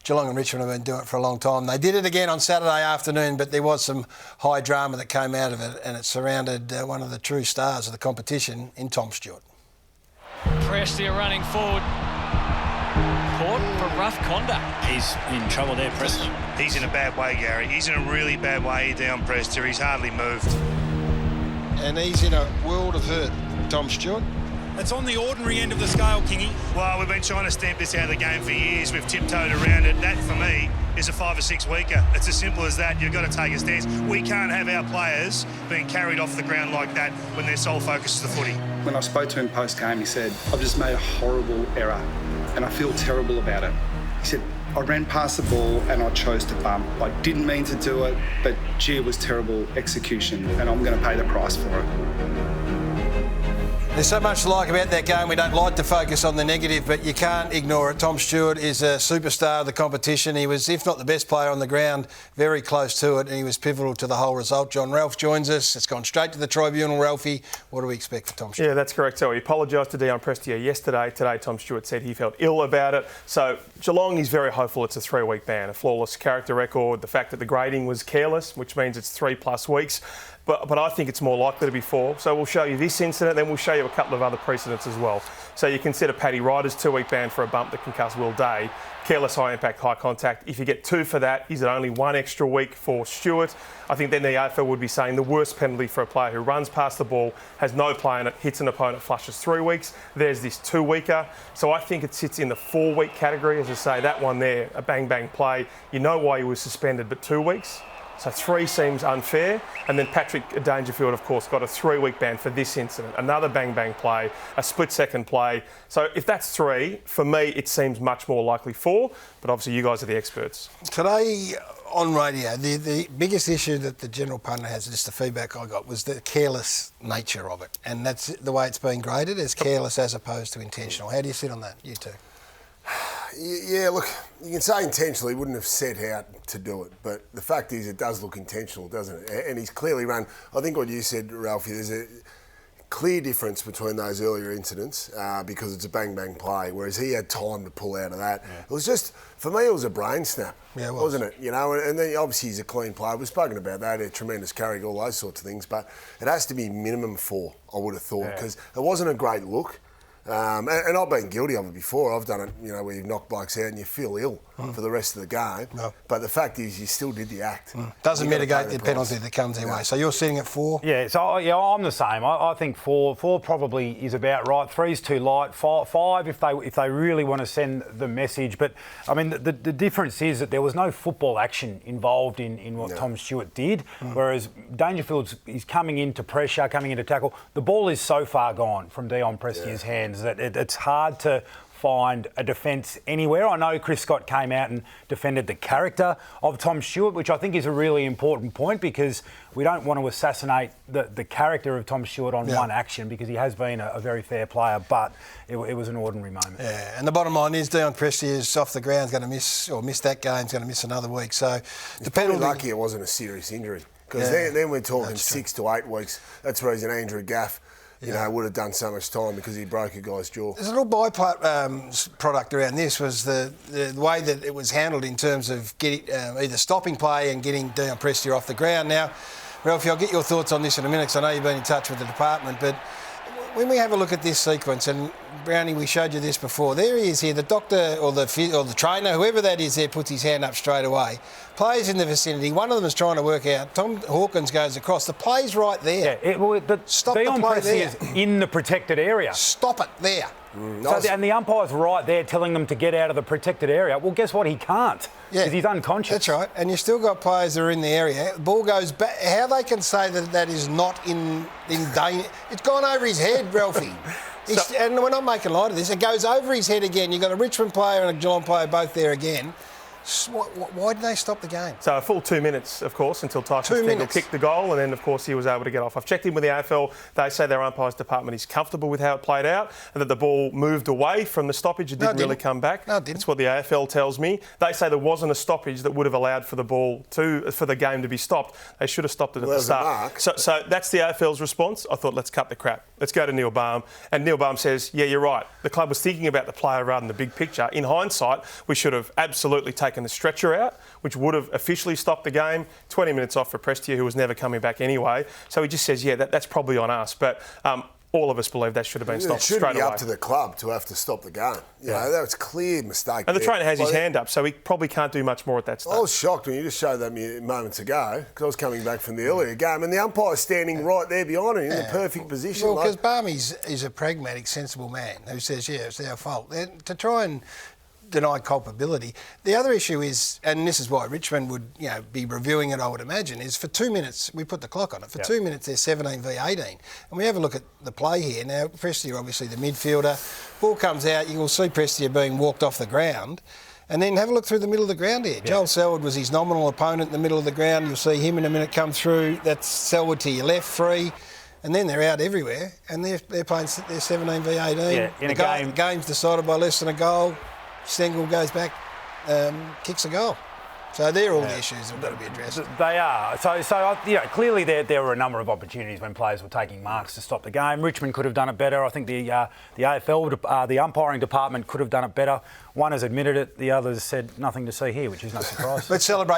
Geelong and Richmond have been doing it for a long time. They did it again on Saturday afternoon, but there was some high drama that came out of it, and it surrounded one of the true stars of the competition in Tom Stewart. Prestia running forward. Port for rough conduct. He's in trouble there, Preston. He's in a bad way, Gary. He's in a really bad way down Prestia. He's hardly moved. And he's in a world of hurt, Tom Stewart. It's on the ordinary end of the scale, Kingy. Well, we've been trying to stamp this out of the game for years. We've tiptoed around it. That, for me, is a 5 or 6 weeker. It's as simple as that. You've got to take a stance. We can't have our players being carried off the ground like that when their sole focus is the footy. When I spoke to him post-game, he said, I've just made a horrible error and I feel terrible about it. He said, I ran past the ball and I chose to bump. I didn't mean to do it, but gee, it was terrible execution and I'm going to pay the price for it. There's so much to like about that game. We don't like to focus on the negative, but you can't ignore it. Tom Stewart is a superstar of the competition. He was, if not the best player on the ground, very close to it, and he was pivotal to the whole result. John Ralph joins us. It's gone straight to the tribunal, Ralphie. What do we expect for Tom Stewart? Yeah, that's correct. So he apologised to Dion Prestia yesterday. Today, Tom Stewart said he felt ill about it. So Geelong is very hopeful it's a 3-week ban, a flawless character record, the fact that the grading was careless, which means it's 3+ weeks. But I think it's more likely to be 4. So we'll show you this incident, then we'll show you a couple of other precedents as well. So you consider Paddy Ryder's 2-week ban for a bump that concussed Will Day. Careless, high impact, high contact. If you get 2 for that, is it only 1 extra week for Stewart? I think then the AFL would be saying the worst penalty for a player who runs past the ball, has no play in it, hits an opponent, flushes 3 weeks. There's this 2-weeker. So I think it sits in the 4-week category. As I say, that one there, a bang-bang play. You know why he was suspended, but 2 weeks? So 3 seems unfair. And then Patrick Dangerfield, of course, got a 3-week ban for this incident. Another bang-bang play, a split-second play. So if that's 3, for me, it seems much more likely 4. But obviously, you guys are the experts. Today on radio, the biggest issue that the general pundit has, just the feedback I got, was the careless nature of it. And that's the way it's been graded, as careless as opposed to intentional. How do you sit on that, you two? Yeah, look, you can say intentionally, he wouldn't have set out to do it, but the fact is it does look intentional, doesn't it? And he's clearly run, I think what you said, Ralphie, there's a clear difference between those earlier incidents because it's a bang-bang play, whereas he had time to pull out of that. Yeah. It was just, for me, it was a brain snap, wasn't it? You know, and then obviously he's a clean player. We've spoken about that, a tremendous carry, all those sorts of things, but it has to be minimum 4, I would have thought, because it wasn't a great look. And I've been guilty of it before. I've done it, you know, where you knock blokes out and you feel ill for the rest of the game. No. But the fact is, you still did the act. Doesn't mitigate the penalty that comes their way. So you're sitting at 4? Yeah, so yeah, I'm the same. I think 4 probably is about right. 3's too light. 5 if they really want to send the message. But I mean, the difference is that there was no football action involved in what Tom Stewart did, whereas Dangerfield is coming into pressure, coming into tackle. The ball is so far gone from Dion Prestia's hands that it's hard to find a defence anywhere. I know Chris Scott came out and defended the character of Tom Stewart, which I think is a really important point because we don't want to assassinate the character of Tom Stewart on one action because he has been a very fair player, but it was an ordinary moment. Yeah, and the bottom line is Dion Prestia is off the ground, going to miss that game, he's going to miss another week. So the penalty, lucky it wasn't a serious injury because then we're talking 6 to 8 weeks. That's the reason Andrew Gaff would have done so much time because he broke a guy's jaw. There's a little byproduct around this was the way that it was handled in terms of getting either stopping play and getting Dion Prestia off the ground. Now, Ralphie, I'll get your thoughts on this in a minute because I know you've been in touch with the department, but when we have a look at this sequence, and Brownie, we showed you this before, there he is here, the doctor or the trainer, whoever that is there, puts his hand up straight away. Players in the vicinity, one of them is trying to work out. Tom Hawkins goes across. The play's right there. Yeah, stop the play there. Is in the protected area. Stop it there. And the umpire's right there telling them to get out of the protected area. Well, guess what? He can't because he's unconscious. That's right. And you've still got players that are in the area. The ball goes back. How they can say that is not in danger? It's gone over his head, Ralphie. And we're not making light of this. It goes over his head again. You've got a Richmond player and a Geelong player both there again. Why did they stop the game? So a full 2 minutes, of course, until Tyson Stengel kicked the goal, and then, of course, he was able to get off. I've checked in with the AFL. They say their umpires department is comfortable with how it played out and that the ball moved away from the stoppage. It didn't really come back. No, it didn't. That's what the AFL tells me. They say there wasn't a stoppage that would have allowed for the game to be stopped. They should have stopped it at the start. So that's the AFL's response. I thought, let's cut the crap. let's go to Neil Baum. And Neil Baum says, yeah, you're right. The club was thinking about the player rather than the big picture. In hindsight, we should have absolutely taken the stretcher out, which would have officially stopped the game. 20 minutes off for Prestia, who was never coming back anyway. So he just says, yeah, that's probably on us. But all of us believe that should have been stopped straight away. It shouldn't be up to the club to have to stop the game. You know, that was a clear mistake. And the trainer has his hand up, so he probably can't do much more at that stage. I was shocked when you just showed that me moments ago, because I was coming back from the earlier game, and the umpire's standing right there behind him in the perfect position. Well, because Barmy's is a pragmatic, sensible man who says, yeah, it's our fault. To try and deny culpability. The other issue is, and this is why Richmond would be reviewing it, I would imagine, is for 2 minutes, we put the clock on it, for 2 minutes they're 17 v 18. And we have a look at the play here. Now, Prestia obviously the midfielder. Ball comes out, you will see Prestia being walked off the ground. And then have a look through the middle of the ground here. Joel Selwood was his nominal opponent in the middle of the ground. You'll see him in a minute come through. That's Selwood to your left, free. And then they're out everywhere. And they're playing, they're 17 v 18. Yeah, in a game. The game's decided by less than a goal. Stengel goes back, kicks a goal. So they're all the issues that have got to be addressed. They are. So clearly there were a number of opportunities when players were taking marks to stop the game. Richmond could have done it better. I think the AFL, the umpiring department could have done it better. One has admitted it. The others said nothing to see here, which is no surprise. Let's celebrate.